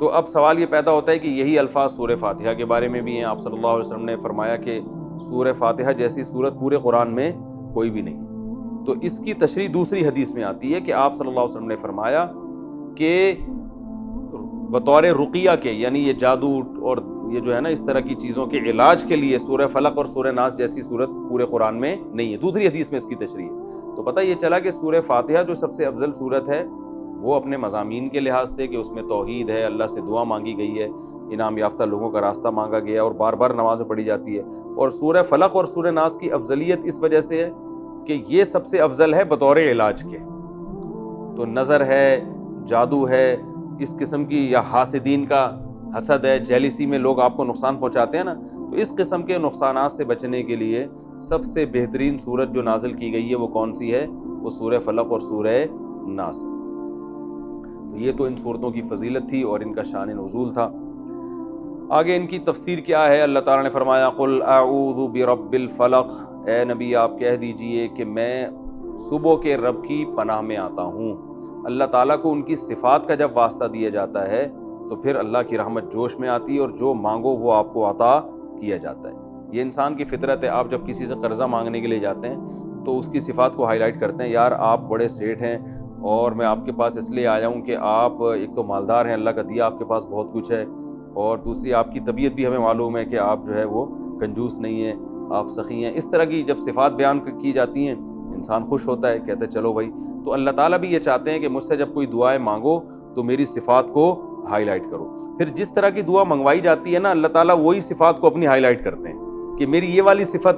تو اب سوال یہ پیدا ہوتا ہے کہ یہی الفاظ سورہ فاتحہ کے بارے میں بھی ہیں. آپ صلی اللہ علیہ وسلم نے فرمایا کہ سورہ فاتحہ جیسی سورت پورے قرآن میں کوئی بھی نہیں. تو اس کی تشریح دوسری حدیث میں آتی ہے کہ آپ صلی اللہ علیہ وسلم نے فرمایا کہ بطور رقیہ کے، یعنی یہ جادو اور یہ جو ہے نا اس طرح کی چیزوں کے علاج کے لیے سورہ فلق اور سورہ ناس جیسی سورت پورے قرآن میں نہیں ہے. دوسری حدیث میں اس کی تشریح ہے. تو پتہ یہ چلا کہ سورہ فاتحہ جو سب سے افضل سورت ہے وہ اپنے مضامین کے لحاظ سے کہ اس میں توحید ہے، اللہ سے دعا مانگی گئی ہے، انعام یافتہ لوگوں کا راستہ مانگا گیا ہے اور بار بار نمازیں پڑھی جاتی ہے. اور سورہ فلق اور سورہ ناس کی افضلیت اس وجہ سے ہے کہ یہ سب سے افضل ہے بطور علاج کے. تو نظر ہے، جادو ہے، اس قسم کی، یا حاسدین کا حسد ہے، جیلیسی میں لوگ آپ کو نقصان پہنچاتے ہیں نا، تو اس قسم کے نقصانات سے بچنے کے لیے سب سے بہترین سورت جو نازل کی گئی ہے وہ کون سی ہے؟ وہ سورہ فلق اور سورہ ناس. یہ تو ان صورتوں کی فضیلت تھی اور ان کا شان نزول تھا. آگے ان کی تفسیر کیا ہے؟ اللہ تعالیٰ نے فرمایا قل اعوذ برب الفلق، اے نبی آپ کہہ دیجئے کہ میں صبح کے رب کی پناہ میں آتا ہوں. اللہ تعالیٰ کو ان کی صفات کا جب واسطہ دیا جاتا ہے تو پھر اللہ کی رحمت جوش میں آتی ہے اور جو مانگو وہ آپ کو عطا کیا جاتا ہے. یہ انسان کی فطرت ہے. آپ جب کسی سے قرضہ مانگنے کے لیے جاتے ہیں تو اس کی صفات کو ہائی لائٹ کرتے ہیں. یار آپ بڑے سیٹھ ہیں اور میں آپ کے پاس اس لیے آیا ہوں کہ آپ ایک تو مالدار ہیں، اللہ کا دیا آپ کے پاس بہت کچھ ہے، اور دوسری آپ کی طبیعت بھی ہمیں معلوم ہے کہ آپ جو ہے وہ کنجوس نہیں ہیں، آپ سخی ہیں. اس طرح کی جب صفات بیان کی جاتی ہیں انسان خوش ہوتا ہے، کہتے ہیں چلو بھائی. تو اللہ تعالیٰ بھی یہ چاہتے ہیں کہ مجھ سے جب کوئی دعائیں مانگو تو میری صفات کو ہائی لائٹ کرو. پھر جس طرح کی دعا منگوائی جاتی ہے نا، اللہ تعالیٰ وہی صفات کو اپنی ہائی لائٹ کرتے ہیں کہ میری یہ والی صفت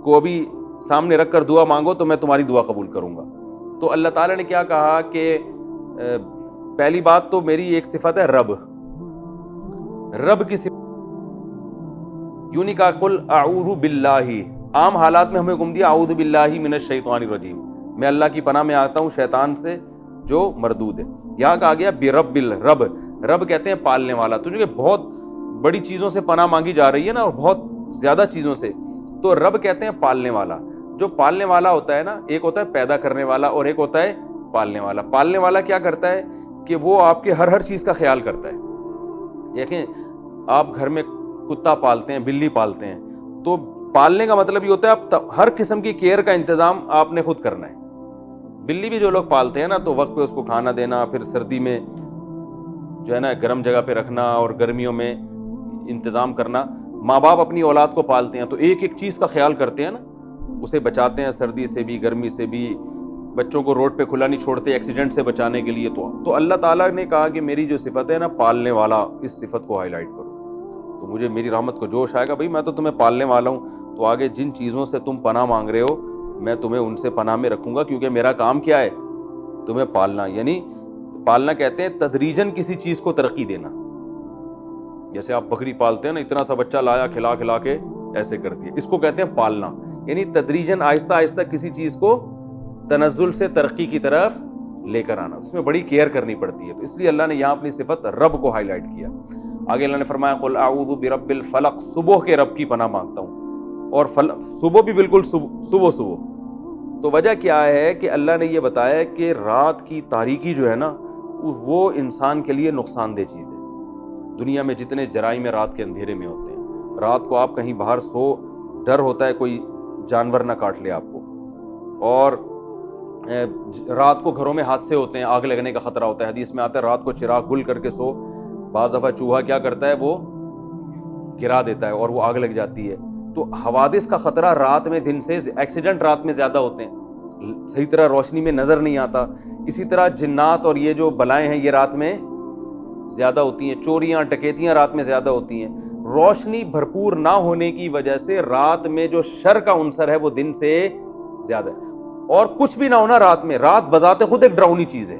کو ابھی سامنے رکھ کر دعا مانگو تو میں تمہاری دعا قبول کروں گا. تو اللہ تعالیٰ نے کیا کہا کہ پہلی بات تو میری ایک صفت ہے رب کی صفت. یوں نہیں کہا قل اعوذ باللہ. عام حالات میں ہمیں حکم دیا اعوذ باللہ من الشیطان الرجیم، میں اللہ کی پناہ میں آتا ہوں شیطان سے جو مردود ہے. یہاں کہا گیا برب الرب. رب کہتے ہیں پالنے والا. تو جو کہ بہت بڑی چیزوں سے پناہ مانگی جا رہی ہے نا، اور بہت زیادہ چیزوں سے، تو رب کہتے ہیں پالنے والا. جو پالنے والا ہوتا ہے نا، ایک ہوتا ہے پیدا کرنے والا اور ایک ہوتا ہے پالنے والا. پالنے والا کیا کرتا ہے کہ وہ آپ کے ہر چیز کا خیال کرتا ہے. دیکھیں آپ گھر میں کتا پالتے ہیں، بلی پالتے ہیں، تو پالنے کا مطلب یہ ہوتا ہے آپ ہر قسم کی کیئر کا انتظام آپ نے خود کرنا ہے. بلی بھی جو لوگ پالتے ہیں نا تو وقت پہ اس کو کھانا دینا، پھر سردی میں جو ہے نا گرم جگہ پہ رکھنا اور گرمیوں میں انتظام کرنا. ماں باپ اپنی اولاد کو پالتے ہیں تو ایک ایک چیز کا خیال کرتے ہیں نا، اسے بچاتے ہیں سردی سے بھی، گرمی سے بھی، بچوں کو روڈ پہ کھلا نہیں چھوڑتے ایکسیڈنٹ سے بچانے کے لیے. تو اللہ تعالیٰ نے کہا کہ میری جو صفت ہے نا پالنے والا، اس صفت کو ہائی لائٹ کرو تو مجھے میری رحمت کو جوش آئے گا. بھائی میں تو تمہیں پالنے والا ہوں، تو آگے جن چیزوں سے تم پناہ مانگ رہے ہو میں تمہیں ان سے پناہ میں رکھوں گا، کیونکہ میرا کام کیا ہے؟ تمہیں پالنا. یعنی پالنا کہتے ہیں تدریجاً کسی چیز کو ترقی دینا. جیسے آپ بکری پالتے ہیں نا، اتنا سا بچہ لایا کھلا کھلا کے ایسے کر دیا، اس کو کہتے ہیں پالنا. یعنی تدریجاً آہستہ آہستہ کسی چیز کو تنزل سے ترقی کی طرف لے کر آنا، اس میں بڑی کیئر کرنی پڑتی ہے. تو اس لیے اللہ نے یہاں اپنی صفت رب کو ہائی لائٹ کیا. آگے اللہ نے فرمایا قل اعوذ برب الفلق، صبح کے رب کی پناہ مانگتا ہوں. اور صبح بھی بالکل صبح. تو وجہ کیا ہے کہ اللہ نے یہ بتایا کہ رات کی تاریکی جو ہے نا وہ انسان کے لیے نقصان دہ چیز ہے. دنیا میں جتنے جرائم رات کے اندھیرے میں ہوتے ہیں، رات کو آپ کہیں باہر سو، ڈر ہوتا ہے کوئی جانور نہ کاٹ لے آپ کو، اور رات کو گھروں میں حادثے ہوتے ہیں، آگ لگنے کا خطرہ ہوتا ہے. حدیث میں آتا ہے رات کو چراغ گل کر کے سو، بعض دفعہ چوہا کیا کرتا ہے وہ گرا دیتا ہے اور وہ آگ لگ جاتی ہے. تو حوادث کا خطرہ رات میں، دن سے ایکسیڈنٹ رات میں زیادہ ہوتے ہیں، صحیح طرح روشنی میں نظر نہیں آتا. اسی طرح جنات اور یہ جو بلائیں ہیں یہ رات میں زیادہ ہوتی ہیں، چوریاں ڈکیتیاں رات میں زیادہ ہوتی ہیں. روشنی بھرپور نہ ہونے کی وجہ سے رات میں جو شر کا عنصر ہے وہ دن سے زیادہ ہے. اور کچھ بھی نہ ہونا رات میں، رات بذات خود ایک ڈراؤنی چیز ہے.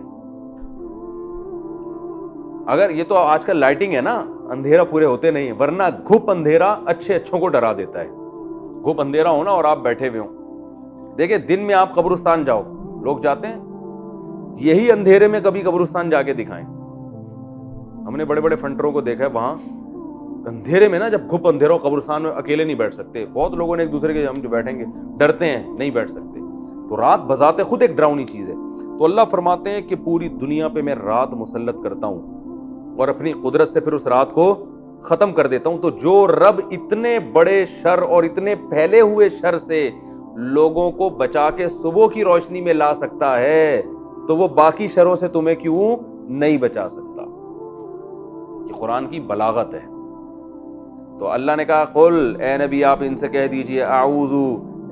اگر یہ تو آج کل لائٹنگ ہے نا، اندھیرا پورے ہوتے نہیں، ورنہ گھپ اندھیرا اچھوں کو ڈرا دیتا ہے. گھپ اندھیرا ہونا اور آپ بیٹھے ہوئے ہوں. دیکھیں دن میں آپ قبرستان جاؤ، لوگ جاتے ہیں، یہی اندھیرے میں کبھی قبرستان جا کے دکھائیں. ہم نے بڑے بڑے فنٹروں کو دیکھا ہے، وہاں اندھیرے میں نا جب گھپ اندھیرا قبرستان میں اکیلے نہیں بیٹھ سکتے. بہت لوگوں نے ایک دوسرے کے ہم جو بیٹھیں گے ڈرتے ہیں، نہیں بیٹھ سکتے. تو رات بذات خود ایک ڈراؤنی چیز ہے. تو اللہ فرماتے ہیں کہ پوری دنیا پہ میں رات مسلط کرتا ہوں. اور اپنی قدرت سے پھر اس رات کو ختم کر دیتا ہوں. تو جو رب اتنے بڑے شر اور اتنے پھیلے ہوئے شر سے لوگوں کو بچا کے صبح کی روشنی میں لا سکتا ہے تو وہ باقی شروں سے تمہیں کیوں نہیں بچا سکتا. یہ قرآن کی بلاغت ہے. تو اللہ نے کہا قل، اے نبی آپ ان سے کہہ دیجئے اعوذ،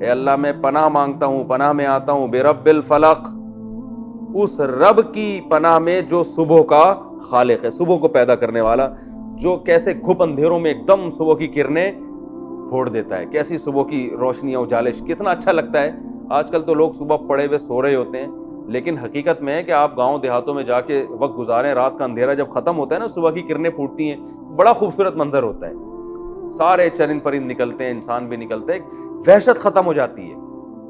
اے اللہ میں پناہ مانگتا ہوں، پناہ میں آتا ہوں برب الفلق، اس رب کی پناہ میں جو صبح کا خالق ہے، صبح کو پیدا کرنے والا، جو کیسے گھپ اندھیروں میں ایک دم صبح کی کرنیں پھوڑ دیتا ہے، کیسی صبح کی روشنیاں اجالش، کتنا اچھا لگتا ہے. آج کل تو لوگ صبح پڑے ہوئے سو رہے ہوتے ہیں، لیکن حقیقت میں ہے کہ آپ گاؤں دیہاتوں میں جا کے وقت گزاریں، رات کا اندھیرا جب ختم ہوتا ہے نا، صبح کی کرنیں پھوٹتی ہیں، بڑا خوبصورت منظر ہوتا ہے. سارے چرند پرند نکلتے ہیں، انسان بھی نکلتے ہیں، وحشت ختم ہو جاتی ہے.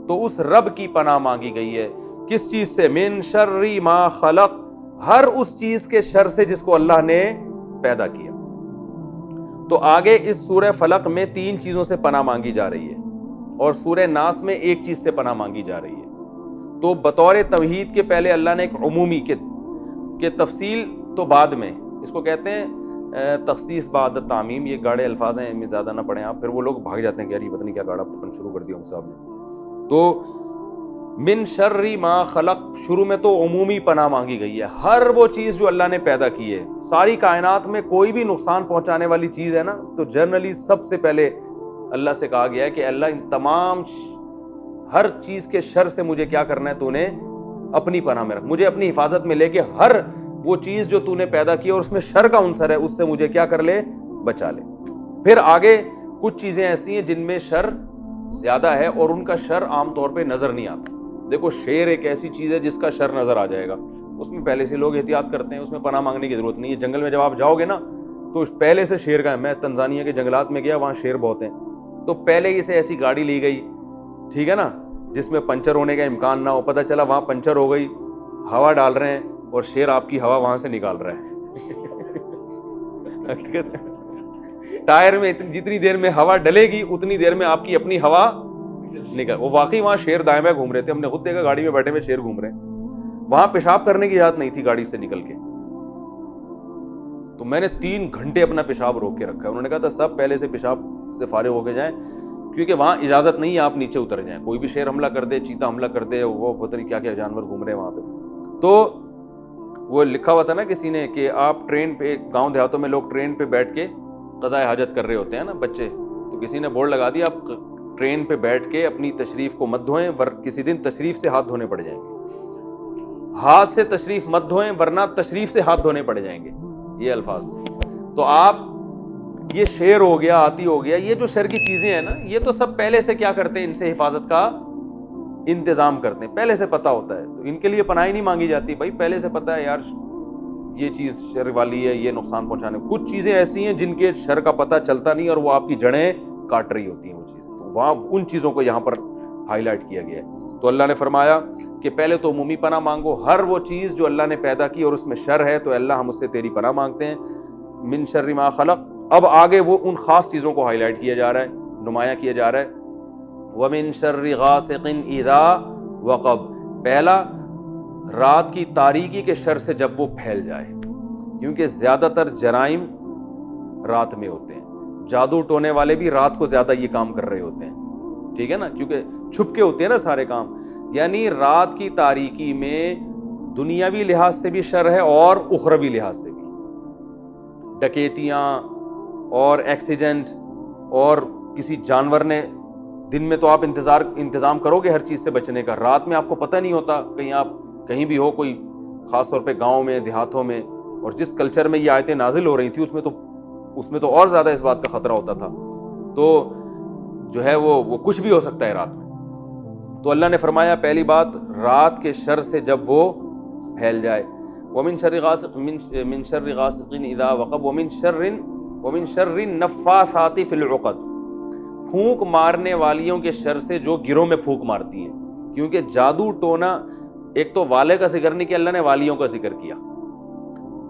تو اس رب کی پناہ مانگی گئی ہے کس چیز سے؟ من شر ما خلق، ہر اس چیز کے شر سے جس کو اللہ نے پیدا کیا. تو آگے اس سورہ فلق میں 3 چیزوں سے پناہ مانگی جا رہی ہے اور سورہ ناس میں ایک چیز سے پناہ مانگی جا رہی ہے. تو بطور توحید کے پہلے اللہ نے ایک عمومی کہ تفصیل تو بعد میں، اس کو کہتے ہیں تخصیص بعد تعمیم. یہ گاڑے الفاظ ہیں، زیادہ نہ پڑھیں آپ، پھر وہ لوگ بھاگ جاتے ہیں کہ یار یہ پتہ نہیں کیا گاڑا پڑھنا شروع کر دیا صاحب نے. تو من شر ما خلق شروع میں تو عمومی پناہ مانگی گئی ہے. ہر وہ چیز جو اللہ نے پیدا کی ہے، ساری کائنات میں کوئی بھی نقصان پہنچانے والی چیز ہے نا، تو جنرلی سب سے پہلے اللہ سے کہا گیا ہے کہ اللہ ان تمام ہر چیز کے شر سے مجھے کیا کرنا ہے، تو نے اپنی پناہ میں رکھ، مجھے اپنی حفاظت میں لے کے ہر وہ چیز جو تو نے پیدا کی اور اس میں شر کا عنصر ہے اس سے مجھے کیا کر لے، بچا لے. پھر آگے کچھ چیزیں ایسی ہیں جن میں شر زیادہ ہے اور ان کا شر عام طور پہ نظر نہیں آتا. دیکھو شیر ایک ایسی چیز ہے جس کا شر نظر آ جائے گا، اس میں پہلے سے لوگ احتیاط کرتے ہیں، اس میں پناہ مانگنے کی ضرورت نہیں ہے. جنگل میں جب آپ جاؤ گے نا تو پہلے سے شیر کا ہے. میں تنزانیہ کے جنگلات میں گیا، وہاں شیر بہت ہیں، تو پہلے ہی سے ایسی گاڑی لی گئی، ٹھیک ہے نا، جس میں پنچر ہونے کا امکان نہ ہو. پتہ چلا وہاں پنچر ہو گئی، ہوا ڈال رہے ہیں اور شیر آپ کی ہوا وہاں سے نکال رہا ہے. حقیقت ٹائر میں جتنی دیر میں ہوا ڈلے گی اتنی دیر میں آپ کی اپنی ہوا نکل. وہ واقعی وہاں شیر دائیں بائیں گھوم رہے تھے، ہم نے خود دیکھا گاڑی میں بیٹھے ہوئے شیر گھوم رہے ہیں. وہاں پیشاب کرنے کی اجازت نہیں تھی گاڑی سے نکل کے، تو میں نے 3 گھنٹے اپنا پیشاب روک کے رکھا ہے. انہوں نے کہا تھا سب پہلے سے پیشاب سے فارغ ہو کے جائیں، کیونکہ وہاں اجازت نہیں ہے آپ نیچے اتر جائیں. کوئی بھی شیر حملہ کر دے، چیتا حملہ کر دے، وہ پتہ نہیں کیا کیا جانور گھوم رہے ہیں وہاں پہ. تو وہ لکھا ہوا تھا نا کسی نے کہ آپ ٹرین پہ، گاؤں دیہاتوں میں لوگ ٹرین پہ بیٹھ کے قضائے حاجت کر رہے ہوتے ہیں نا بچے، تو کسی نے بورڈ لگا دیا آپ ٹرین پہ بیٹھ کے اپنی تشریف کو مت دھوئیں، کسی دن تشریف سے ہاتھ دھونے پڑ جائیں گے. ہاتھ سے تشریف مت دھوئیں ورنہ تشریف سے ہاتھ دھونے پڑ جائیں گے، یہ الفاظ. تو آپ یہ شیر ہو گیا، آتی ہو گیا، یہ جو شر کی چیزیں ہیں نا، یہ تو سب پہلے سے کیا کرتے ہیں، ان سے حفاظت کا انتظام کرتے ہیں، پہلے سے پتہ ہوتا ہے. تو ان کے لیے پناہ نہیں مانگی جاتی، بھائی پہلے سے پتہ ہے یار یہ چیز شر والی ہے، یہ نقصان پہنچانے. کچھ چیزیں ایسی ہیں جن کے شر کا پتہ چلتا نہیں اور وہ آپ کی جڑیں کاٹ رہی ہوتی ہیں وہ چیزیں، تو وہاں ان چیزوں کو یہاں پر ہائی لائٹ کیا گیا ہے. تو اللہ نے فرمایا کہ پہلے تو عمومی پناہ مانگو، ہر وہ چیز جو اللہ نے پیدا کی اور اس میں شر ہے تو اللہ ہم اس سے تیری پناہ مانگتے ہیں. من شر ما خلق. اب آگے وہ ان خاص چیزوں کو ہائی لائٹ کیا جا رہا ہے، نمایاں کیا جا رہا ہے. وَمِن شَرِّ غَاسِقٍ إِذَا وَقَبَ. پہلا، رات کی تاریکی کے شر سے جب وہ پھیل جائے، کیونکہ زیادہ تر جرائم رات میں ہوتے ہیں. جادو ٹونے والے بھی رات کو زیادہ یہ کام کر رہے ہوتے ہیں، ٹھیک ہے نا، کیونکہ چھپ کے ہوتے ہیں نا سارے کام. یعنی رات کی تاریکی میں دنیاوی لحاظ سے بھی شر ہے اور اخروی لحاظ سے بھی. ڈکیتیاں اور ایکسیڈنٹ، اور کسی جانور نے، دن میں تو آپ انتظام کرو گے ہر چیز سے بچنے کا، رات میں آپ کو پتہ نہیں ہوتا، کہیں آپ کہیں بھی ہو، کوئی خاص طور پہ گاؤں میں دیہاتوں میں، اور جس کلچر میں یہ آیتیں نازل ہو رہی تھی اس میں تو اور زیادہ اس بات کا خطرہ ہوتا تھا. تو جو ہے وہ کچھ بھی ہو سکتا ہے رات میں. تو اللہ نے فرمایا پہلی بات، رات کے شر سے جب وہ پھیل جائے. وَمِن شَرِّ غَاسِقٍ إِذَا وَقَبَ وَمِن شَرِّ النَّفَّاثَاتِ فِي الْعُقَدِ. پھونک مارنے والیوں کے شر سے جو گروہ میں پھونک مارتی ہیں. کیونکہ جادو ٹونا، ایک تو والے کا ذکر نہیں کیا اللہ نے، والیوں کا ذکر کیا.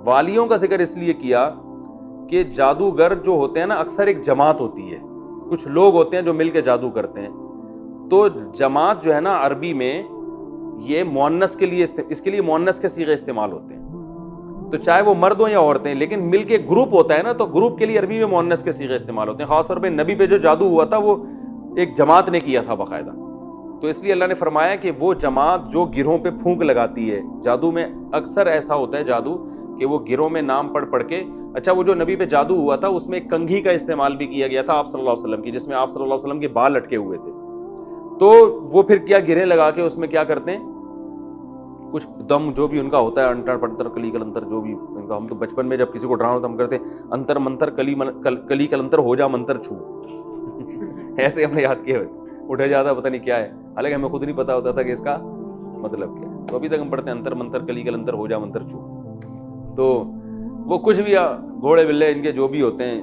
والیوں کا ذکر اس لیے کیا کہ جادوگر جو ہوتے ہیں نا، اکثر ایک جماعت ہوتی ہے، کچھ لوگ ہوتے ہیں جو مل کے جادو کرتے ہیں. تو جماعت جو ہے نا عربی میں یہ مؤنث کے لیے، اس کے لیے مؤنث کے صیغے استعمال ہوتے ہیں. تو چاہے وہ مرد ہوں یا عورتیں، لیکن مل کے گروپ ہوتا ہے نا، تو گروپ کے لیے عربی میں مؤنث کے صیغے استعمال ہوتے ہیں. خاص طور پہ نبی پہ جو جادو ہوا تھا وہ ایک جماعت نے کیا تھا باقاعدہ، تو اس لیے اللہ نے فرمایا کہ وہ جماعت جو گروہوں پہ پھونک لگاتی ہے. جادو میں اکثر ایسا ہوتا ہے جادو کہ وہ گروہ میں نام پڑھ کے، اچھا وہ جو نبی پہ جادو ہوا تھا اس میں ایک کنگھی کا استعمال بھی کیا گیا تھا آپ صلی اللہ علیہ وسلم کی، جس میں آپ صلی اللہ علیہ وسلم کے بال لٹکے ہوئے تھے. تو وہ پھر کیا گرے لگا کے اس میں کیا کرتے ہیں، کچھ دم جو بھی ان کا ہوتا ہے، انتر پنتر کلی کلنتر جو بھی ان کا، ہم تو بچپن میں جب کسی کو ڈرانا ہوتا ہم کرتے ہیں انتر منتر کلی کلنتر ہو جا منتر چھو ایسے ہم نے یاد کیا اٹھا جاتا پتہ نہیں کیا ہے، حالانکہ ہمیں خود نہیں پتا ہوتا تھا کہ اس کا مطلب کیا ہے. تو ابھی تک ہم پڑھتے ہیں انتر منتر کلی کلنتر ہو جا منتر چھو. تو وہ کچھ بھی گھوڑے بلے ان کے جو بھی ہوتے ہیں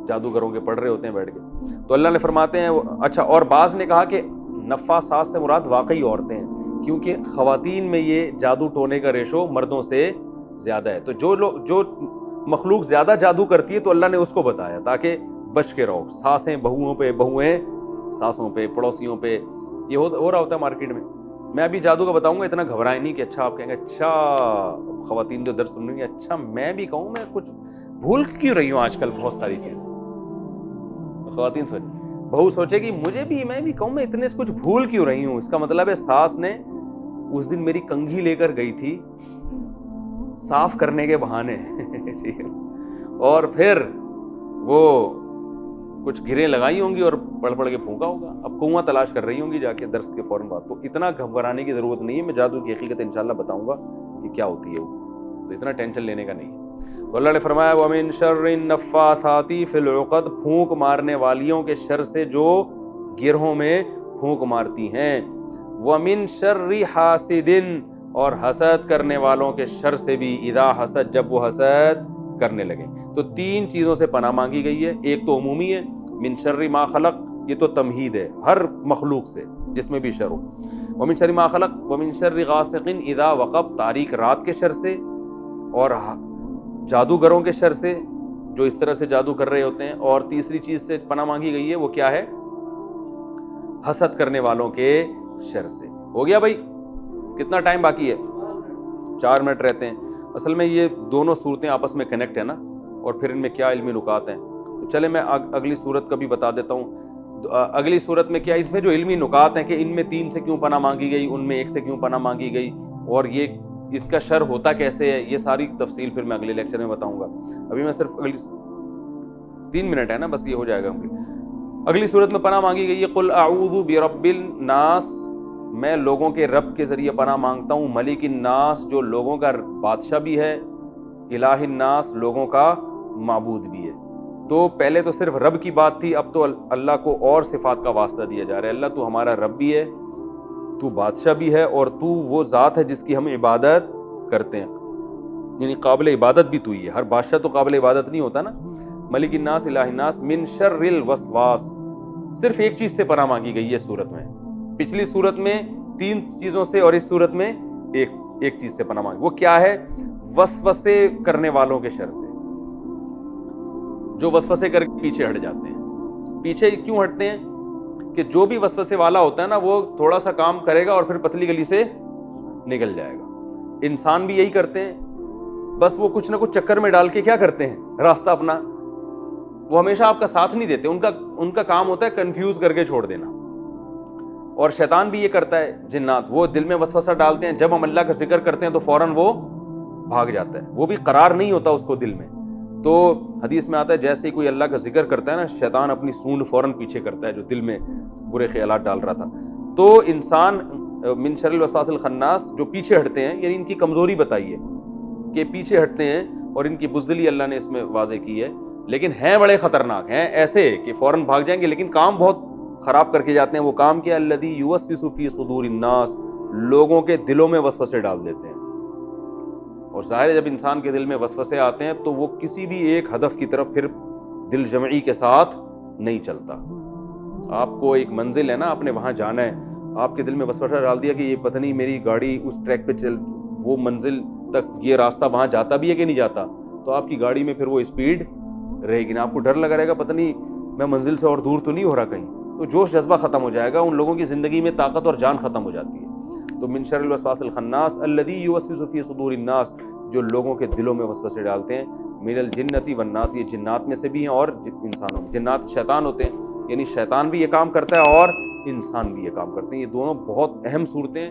جادوگروں کے پڑھ رہے ہوتے ہیں بیٹھ کے. تو اللہ نے فرماتے ہیں اچھا، اور بعض نے کہا کہ نفاسات سے مراد واقعی عورتیں ہیں، کیونکہ خواتین میں یہ جادو ٹونے کا ریشو مردوں سے زیادہ ہے. تو جو مخلوق زیادہ جادو کرتی ہے تو اللہ نے اس کو بتایا تاکہ بچ کے رہو. ساسیں بہوؤں پہ، بہویں ساسوں پہ، پڑوسیوں پہ، یہ ہو رہا ہوتا ہے مارکیٹ میں. میں ابھی جادو کا بتاؤں گا، اتنا گھبرائے نہیں کہ اچھا آپ کہیں گے اچھا خواتین جو درس سن رہی ہیں، اچھا میں بھی کہوں میں کچھ بھول کیوں رہی ہوں آج کل بہت ساری چیزیں. خواتین سوچ، بہو سوچے گی مجھے بھی، میں بھی کہوں میں اتنے کچھ بھول کیوں رہی ہوں. اس کا مطلب ہے ساس نے اس دن میری کنگھی لے کر گئی تھی صاف کرنے کے بہانے اور پھر وہ کچھ گریں لگائی ہوں گی اور پڑھ کے پھونکا ہوگا. اب کنواں تلاش کر رہی ہوں گی جا کے درس کے فوراً بعد. تو اتنا گھبرانے کی ضرورت نہیں ہے. میں جادو کی حقیقت انشاءاللہ بتاؤں گا کہ کیا ہوتی ہے وہ، تو اتنا ٹینشن لینے کا نہیں ہے. تو اللہ نے فرمایا وَمِن شَرِّ النَّفَّاثَاتِ فِي الْعُقَدِ، پھونک مارنے والیوں کے شر سے جو گرہوں میں پھونک مارتی ہیں. وَمِن شَرِّ حَاسِدٍ، اور حسد کرنے والوں کے شر سے بھی، اذا حسد، جب وہ حسد کرنے لگے. تو تین چیزوں سے پناہ مانگی گئی ہے. ایک تو عمومی ہے من شر ما خلق، یہ تو تمہید ہے ہر مخلوق سے جس میں بھی شر ہو. ومن شر ما خلق ومن شر غاسق اذا وقب، تاریک رات کے شر سے اور جادوگروں کے شر سے جو اس طرح سے جادو کر رہے ہوتے ہیں. اور تیسری چیز سے پناہ مانگی گئی ہے، وہ کیا ہے؟ حسد کرنے والوں کے شر سے. ہو گیا بھائی؟ کتنا ٹائم باقی ہے؟ 4 منٹ رہتے ہیں. اصل میں یہ دونوں صورتیں آپس میں کنیکٹ ہیں نا، اور پھر ان میں کیا علمی نکات ہیں. تو چلے میں اگلی صورت کا بھی بتا دیتا ہوں. اگلی صورت میں کیا اس میں جو علمی نکات ہیں کہ ان میں 3 سے کیوں پناہ مانگی گئی، ان میں 1 سے کیوں پناہ مانگی گئی، اور یہ اس کا شر ہوتا کیسے ہے، یہ ساری تفصیل پھر میں اگلے لیکچر میں بتاؤں گا. ابھی میں صرف اگلی 3 منٹ ہے نا بس، یہ ہو جائے گا. اگلی صورت میں پناہ مانگی گئی ہے قل اعوذ برب الناس، میں لوگوں کے رب کے ذریعے پناہ مانگتا ہوں. ملک الناس، جو لوگوں کا بادشاہ بھی ہے. الہ الناس، لوگوں کا معبود بھی ہے. تو پہلے تو صرف رب کی بات تھی، اب تو اللہ کو اور صفات کا واسطہ دیا جا رہا ہے. اللہ تو ہمارا رب بھی ہے، تو بادشاہ بھی ہے، اور تو وہ ذات ہے جس کی ہم عبادت کرتے ہیں، یعنی قابل عبادت بھی تو ہی ہے. ہر بادشاہ تو قابل عبادت نہیں ہوتا نا. ملک الناس الہ الناس من شر الوسواس، صرف ایک چیز سے پناہ مانگی گئی ہے صورت میں. پچھلی صورت میں 3 چیزوں سے اور اس صورت میں ایک چیز سے پناہ مانگی. وہ کیا ہے؟ وسوسے کرنے والوں کے شر سے، جو وسوسے کر کے پیچھے ہٹ جاتے ہیں. پیچھے کیوں ہٹتے ہیں؟ کہ جو بھی وسوسے والا ہوتا ہے نا، وہ تھوڑا سا کام کرے گا اور پھر پتلی گلی سے نکل جائے گا. انسان بھی یہی کرتے ہیں، بس وہ کچھ نہ کچھ چکر میں ڈال کے کیا کرتے ہیں، راستہ اپنا، وہ ہمیشہ آپ کا ساتھ نہیں دیتے. ان کا کام ہوتا ہے کنفیوز کر کے چھوڑ دینا. اور شیطان بھی یہ کرتا ہے، جنات، وہ دل میں وسوسہ ڈالتے ہیں. جب ہم اللہ کا ذکر کرتے ہیں تو فوراً وہ بھاگ جاتا ہے، وہ بھی قرار نہیں ہوتا اس کو دل میں. تو حدیث میں آتا ہے جیسے ہی کوئی اللہ کا ذکر کرتا ہے نا، شیطان اپنی سونڈ فوراً پیچھے کرتا ہے جو دل میں برے خیالات ڈال رہا تھا. تو انسان من شر الوسواس الخناس، جو پیچھے ہٹتے ہیں، یعنی ان کی کمزوری بتائی ہے کہ پیچھے ہٹتے ہیں، اور ان کی بزدلی اللہ نے اس میں واضح کی ہے. لیکن ہیں بڑے خطرناک، ہیں ایسے کہ فوراً بھاگ جائیں گے لیکن کام بہت خراب کر کے جاتے ہیں. وہ کام کیا؟ الذی یوسوس فی صدور الناس، لوگوں کے دلوں میں وسوسے ڈال دیتے ہیں. اور ظاہر ہے جب انسان کے دل میں وسوسے آتے ہیں تو وہ کسی بھی ایک ہدف کی طرف پھر دل جمعی کے ساتھ نہیں چلتا. آپ کو ایک منزل ہے نا، آپ نے وہاں جانا ہے، آپ کے دل میں وسوسہ ڈال دیا کہ یہ پتہ نہیں میری گاڑی اس ٹریک پہ چل، وہ منزل تک یہ راستہ وہاں جاتا بھی ہے کہ نہیں جاتا، تو آپ کی گاڑی میں پھر وہ اسپیڈ رہے گی نا. آپ کو ڈر لگا رہے گا پتہ نہیں میں منزل سے اور دور تو نہیں ہو رہا کہیں. تو جوش جذبہ ختم ہو جائے گا، ان لوگوں کی زندگی میں طاقت اور جان ختم ہو جاتی ہے. تو من شر الوسواس الخناس الذی یوسوس فی صدور الناس، جو لوگوں کے دلوں میں وسوسے ڈالتے ہیں. من الجنتی والناس, یہ جنات میں سے بھی ہیں اور انسانوں میں. جنات شیطان ہوتے ہیں, یعنی شیطان بھی یہ کام کرتا ہے اور انسان بھی یہ کام کرتے ہیں. یہ دونوں بہت اہم صورتیں ہیں